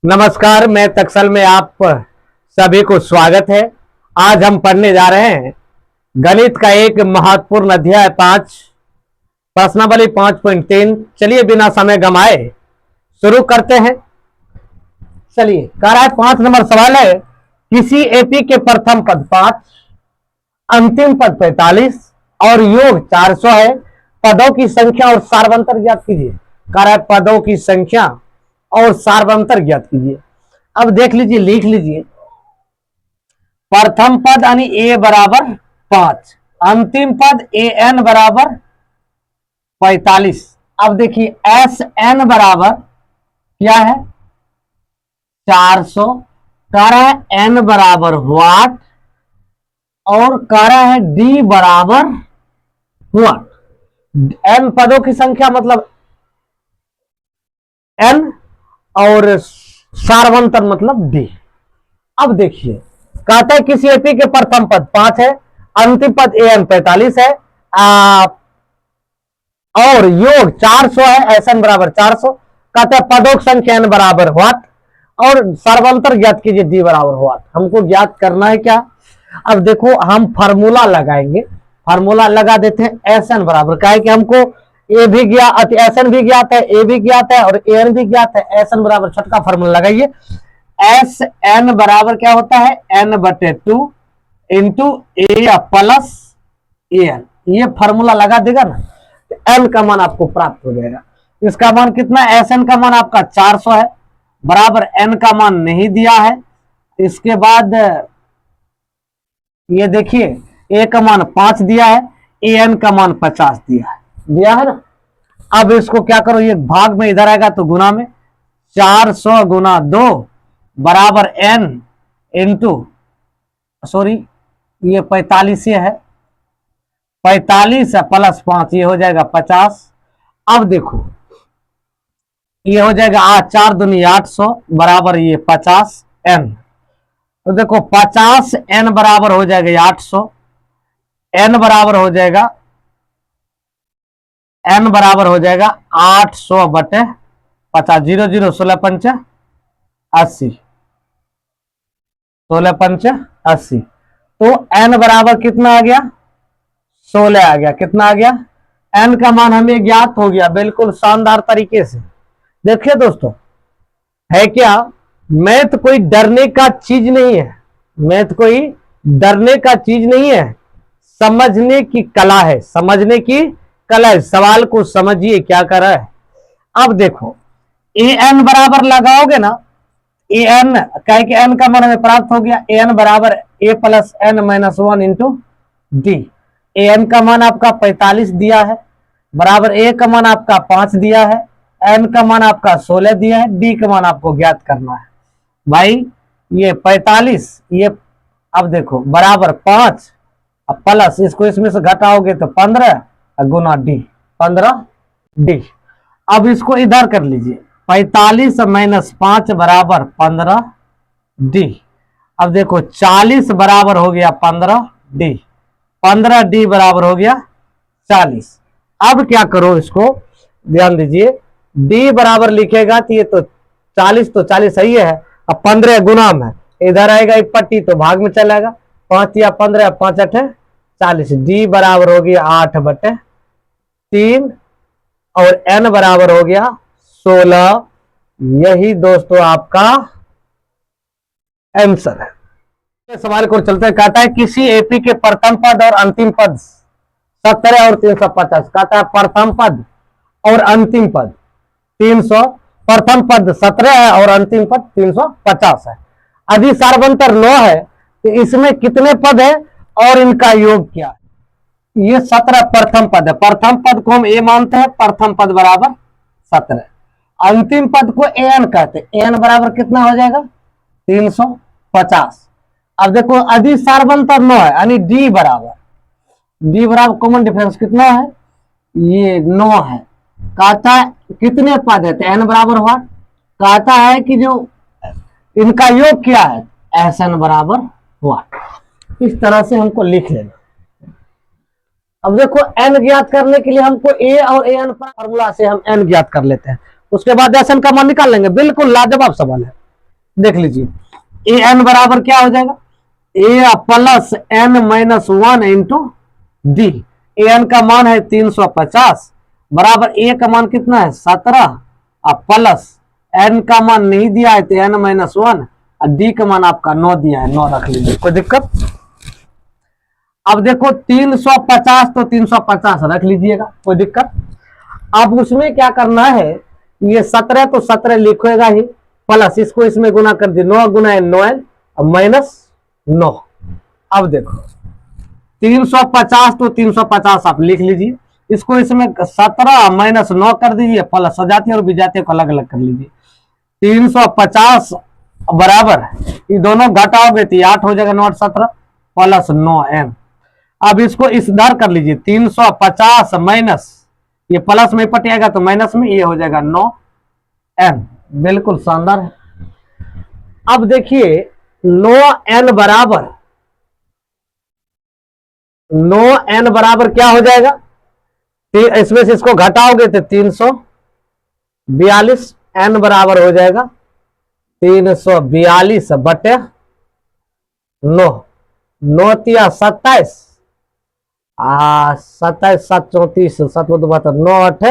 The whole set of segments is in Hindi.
नमस्कार, मैं तक्षल में आप सभी को स्वागत है। आज हम पढ़ने जा रहे हैं गणित का एक महत्वपूर्ण अध्याय 5 प्रश्नावली 5.3। चलिए बिना समय गंवाए शुरू करते हैं। चलिए, कह रहा है 5 नंबर सवाल है, किसी एपी के प्रथम पद 5, अंतिम पद 45 और योग 400 है। पदों की संख्या और सार्वंतर ज्ञात कीजिए। कह रहा है पदों की संख्या और सार्वंतर ज्ञात कीजिए। अब देख लीजिए, लिख लीजिए। प्रथम पद यानी ए बराबर 5, अंतिम पद ए एन बराबर 45। अब देखिए एस एन बराबर क्या है 400, कह रहा है एन बराबर वाट और कह रहा है डी बराबर वाट। एन पदों की संख्या मतलब एन और सार्वंतर मतलब डी। अब देखिए, कहता है किसी एपी के प्रथम पद 5 है, अंतिम पद ए एन 45 है और योग 400 है, एस एन बराबर 400। कहते हैं पदों की संख्या एन बराबर वाट और सार्वंतर ज्ञात कीजिए डी बराबर वाट। हमको ज्ञात करना है क्या? अब देखो, हम फार्मूला लगाएंगे। फार्मूला लगा देते हैं। एस एन बराबर क्या है कि हमको ए भी ज्ञात, एस एन भी ज्ञात है, ए भी ज्ञात है और ए एन भी ज्ञात है। एस एन बराबर छोटका फार्मूला लगाइए। एस एन बराबर क्या होता है एन बटे 2 into A plus A N. ये फार्मूला लगा देगा ना, एन का मान आपको प्राप्त हो जाएगा। इसका मान कितना? एस एन का मान आपका 400 है, बराबर एन का मान नहीं दिया है। इसके बाद ये देखिए, ए का मान 5 दिया है, ए एन का मान 50 दिया है ना। अब इसको क्या करो, ये भाग में इधर आएगा तो गुना में 400 गुना 2 बराबर एन इंटू सॉरी ये 45 है, 45 है प्लस 5 ये हो जाएगा 50। अब देखो ये हो जाएगा 4 दूनी 800 बराबर ये 50 एन। तो देखो 50 एन बराबर हो जाएगा 800, एन बराबर हो जाएगा एन बराबर हो जाएगा 800 बटे 50। 0 0 16 पंच 80, 16 पंच 80। तो एन बराबर कितना आ गया? 16 आ गया। कितना आ गया? एन का मान हमें ज्ञात हो गया बिल्कुल शानदार तरीके से। देखिए दोस्तों, है क्या, मैथ कोई डरने का चीज नहीं है। मैथ कोई डरने का चीज नहीं है, समझने की कला है। समझने की कला है। सवाल को समझिए क्या कर रहा है। अब देखो, ए एन बराबर लगाओगे ना, ए एन कहे कि एन का मान हमें प्राप्त हो गया। ए एन बराबर a plus n minus 1 into d. A n का मान आपका 45 दिया है, बराबर ए का मान आपका 5 दिया है, एन का मान आपका 16 दिया है, डी का मान आपको ज्ञात करना है। भाई ये 45 ये, अब देखो बराबर 5 अब प्लस इसको इसमें से घटाओगे तो 15 गुना डी, 15 डी। अब इसको इधर कर लीजिए, 45 माइनस 5 बराबर 15 डी। अब देखो 40 बराबर हो गया 15 डी, 15 डी बराबर हो गया 40। अब क्या करो, इसको ध्यान दीजिए, डी बराबर लिखेगा तो ये तो 40 तो 40 सही है। अब 15 गुना में इधर आएगा एक पट्टी तो भाग में चलेगा, 5 या 15 5 8 40। डी बराबर हो गया 8 बटे 3 और एन बराबर हो गया 16। यही दोस्तों आपका आंसर है। सवाल को चलते हैं। कहता है किसी एपी के प्रथम पद और अंतिम पद 17 और 350। कहता है प्रथम पद और अंतिम पद 300, प्रथम पद 17 है और अंतिम पद 350 है। यदि सार्वंतर 9 है तो इसमें कितने पद है और इनका योग क्या है? ये 17 प्रथम पद है। प्रथम पद को हम ए मानते हैं, प्रथम पद बराबर 17। अंतिम पद को ए एन कहते हैं। एन बराबर कितना हो जाएगा 350। अब देखो यदि सार्वंतर 9 है यानी डी बराबर कॉमन डिफरेंस कितना है, ये 9 है। कहता है कितने पद है तो एन बराबर हुआ। कहता है कि जो इनका योग क्या है, एस एन बराबर हुआ। इस तरह से हमको लिख लेना। अब देखो एन ज्ञात करने के लिए हमको ए और ए एन पर फॉर्मूला से हम एन ज्ञात कर लेते हैं, उसके बाद एस एन का मान निकाल लेंगे। बिल्कुल लाजवाब सवाल है। देख लीजिए, ए एन बराबर क्या हो जाएगा, a plus n minus 1 into d. A n का मान है 350 बराबर ए का मान कितना है 17 प्लस एन का मान नहीं दिया है तो एन माइनस 1 और डी का मान आपका 9 दिया है, 9 रख लीजिए, कोई दिक्कत। अब देखो 350 तो 350 रख लीजिएगा, कोई दिक्कत। अब उसमें क्या करना है, ये 17 तो 17 लिखेगा ही, प्लस इसको इसमें गुना कर दिए, 9 गुना 9 और माइनस 9। अब देखो 350 तो 350 आप लिख लीजिए, इसको इसमें 17 माइनस 9 कर दीजिए, प्लस सजाती और विजाती को अलग अलग कर लीजिए। 350 बराबर ये दोनों घटाओगे तो 8 हो जाएगा, 9 17 प्लस 9 एन। अब इसको इस इधर कर लीजिए, 350 माइनस ये प्लस में पटेगा तो माइनस में, ये हो जाएगा 9 एन, बिल्कुल शानदार है। अब देखिए 9 एन बराबर, 9 एन बराबर क्या हो जाएगा, इसमें से इसको घटाओगे तो 342, एन बराबर हो जाएगा 342 बटे 9, 9 तिया 27, 27 7 34 7 72 9 8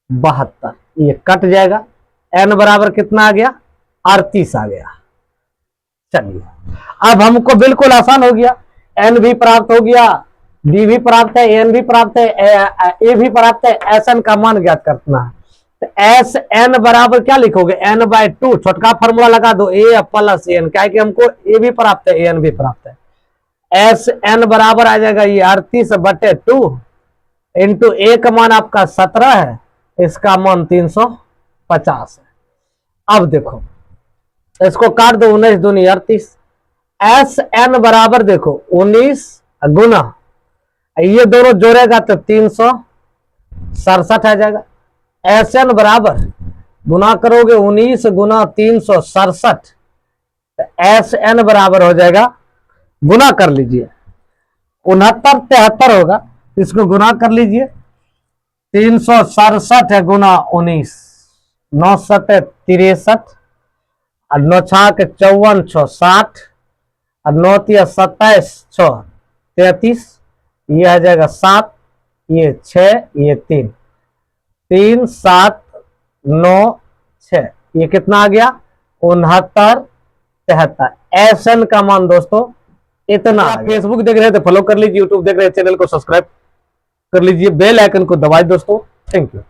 72, ये कट जाएगा। एन बराबर कितना आ गया 38 आ गया। चलिए अब हमको बिल्कुल आसान हो गया, एन भी प्राप्त हो गया, डी भी प्राप्त है, एन भी प्राप्त है, ए भी प्राप्त है, एस एन का मान ज्ञात करना है। तो एस एन बराबर क्या लिखोगे, एन बाय 2, छोटका फॉर्मूला लगा दो, ए प्लस एन, क्या है कि हमको ए भी प्राप्त है एन भी प्राप्त है। एस एन बराबर आ जाएगा ये 38 बटे 2 इंटू ए का मान आपका 17 है, इसका मान 350 है। अब देखो इसको काट दो, 19 दूनी 38, एस एन बराबर देखो 19 गुना ये दोनों जोड़ेगा तो 367 आ जाएगा। एस एन बराबर गुना करोगे 19 गुना 367, तो एस एन बराबर हो जाएगा, गुना कर लीजिए 69 73 होगा, इसको गुना कर लीजिए, 367 है गुना 19, 9 7 63 और 9 6 54 6 60 और 9 3 27 6 33, ये आ जाएगा 7, ये 6, ये 3 3 7 9 6, ये कितना आ गया 69 73। एस एन का मान दोस्तों इतना। आप फेसबुक देख रहे हैं तो फॉलो कर लीजिए, यूट्यूब देख रहे हैं चैनल को सब्सक्राइब कर लीजिए, बेल आइकन को दबाइए दोस्तों। Thank you.